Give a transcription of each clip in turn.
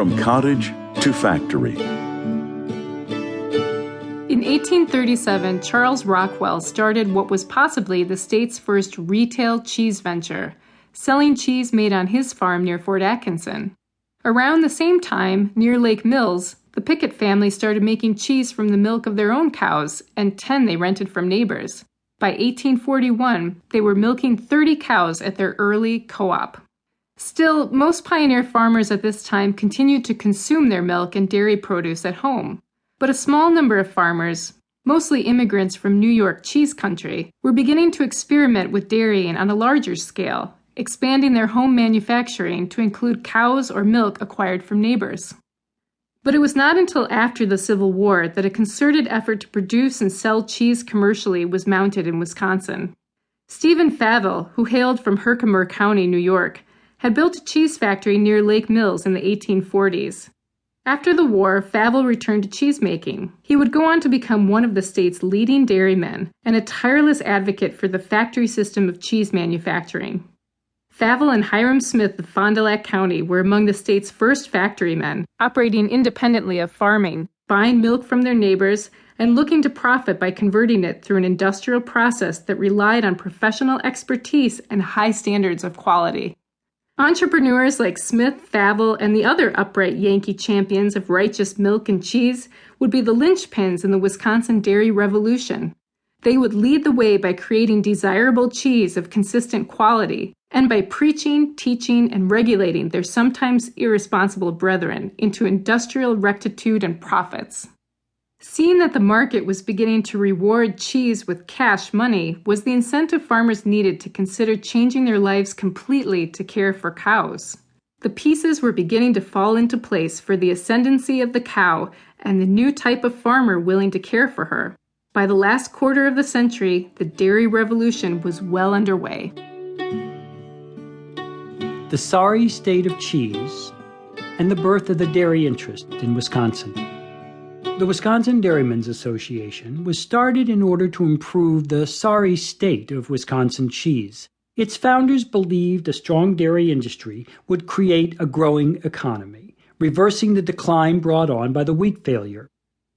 From cottage to factory. In 1837, Charles Rockwell started what was possibly the state's first retail cheese venture, selling cheese made on his farm near Fort Atkinson. Around the same time, near Lake Mills, the Pickett family started making cheese from the milk of their own cows and 10 they rented from neighbors. By 1841, they were milking 30 cows at their early co-op. Still, most pioneer farmers at this time continued to consume their milk and dairy produce at home. But a small number of farmers, mostly immigrants from New York cheese country, were beginning to experiment with dairying on a larger scale, expanding their home manufacturing to include cows or milk acquired from neighbors. But it was not until after the Civil War that a concerted effort to produce and sell cheese commercially was mounted in Wisconsin. Stephen Favell, who hailed from Herkimer County, New York, had built a cheese factory near Lake Mills in the 1840s. After the war, Favell returned to cheesemaking. He would go on to become one of the state's leading dairymen and a tireless advocate for the factory system of cheese manufacturing. Favell and Hiram Smith of Fond du Lac County were among the state's first factorymen, operating independently of farming, buying milk from their neighbors, and looking to profit by converting it through an industrial process that relied on professional expertise and high standards of quality. Entrepreneurs like Smith, Favell, and the other upright Yankee champions of righteous milk and cheese would be the linchpins in the Wisconsin dairy revolution. They would lead the way by creating desirable cheese of consistent quality, and by preaching, teaching, and regulating their sometimes irresponsible brethren into industrial rectitude and profits. Seeing that the market was beginning to reward cheese with cash money was the incentive farmers needed to consider changing their lives completely to care for cows. The pieces were beginning to fall into place for the ascendancy of the cow and the new type of farmer willing to care for her. By the last quarter of the century, the dairy revolution was well underway. The sorry state of cheese and the birth of the dairy interest in Wisconsin. The Wisconsin Dairymen's Association was started in order to improve the sorry state of Wisconsin cheese. Its founders believed a strong dairy industry would create a growing economy, reversing the decline brought on by the wheat failure.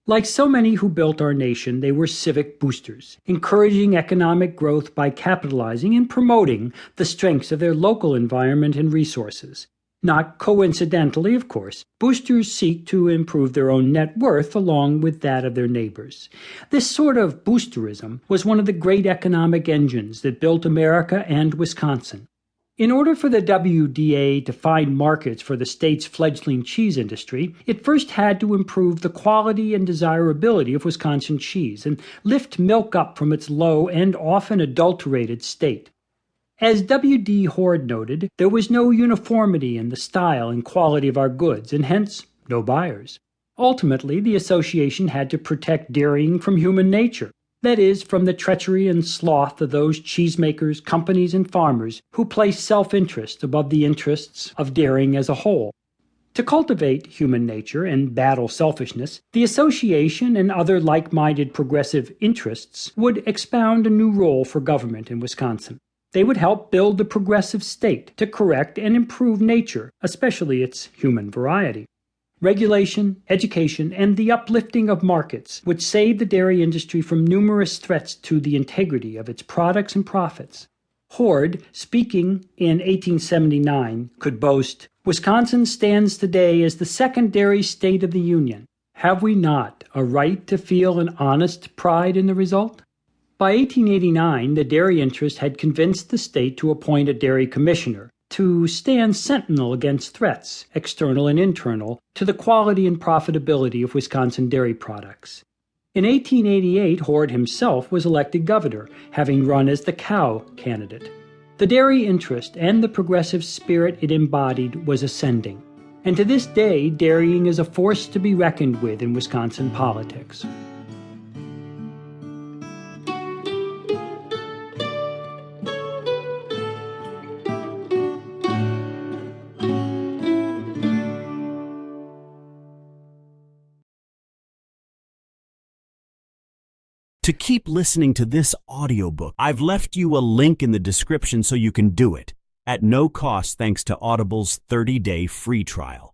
Like so many who built our nation, they were civic boosters, encouraging economic growth by capitalizing and promoting the strengths of their local environment and resources. Not coincidentally, of course, boosters seek to improve their own net worth along with that of their neighbors. This sort of boosterism was one of the great economic engines that built America and Wisconsin. In order for the WDA to find markets for the state's fledgling cheese industry, it first had to improve the quality and desirability of Wisconsin cheese and lift milk up from its low and often adulterated state. As W.D. Hoard noted, there was no uniformity in the style and quality of our goods, and hence no buyers. Ultimately, the association had to protect dairying from human nature, that is, from the treachery and sloth of those cheesemakers, companies, and farmers who place self-interest above the interests of dairying as a whole. To cultivate human nature and battle selfishness, the association and other like-minded progressive interests would expound a new role for government in Wisconsin. They would help build the progressive state to correct and improve nature, especially its human variety. Regulation, education, and the uplifting of markets would save the dairy industry from numerous threats to the integrity of its products and profits. Hoard, speaking in 1879, could boast, "Wisconsin stands today as the second dairy state of the Union. Have we not a right to feel an honest pride in the result?" By 1889, the dairy interest had convinced the state to appoint a dairy commissioner to stand sentinel against threats, external and internal, to the quality and profitability of Wisconsin dairy products. In 1888, Hoard himself was elected governor, having run as the cow candidate. The dairy interest and the progressive spirit it embodied was ascending, and to this day, dairying is a force to be reckoned with in Wisconsin politics. To keep listening to this audiobook, I've left you a link in the description so you can do it at no cost thanks to Audible's 30-day free trial.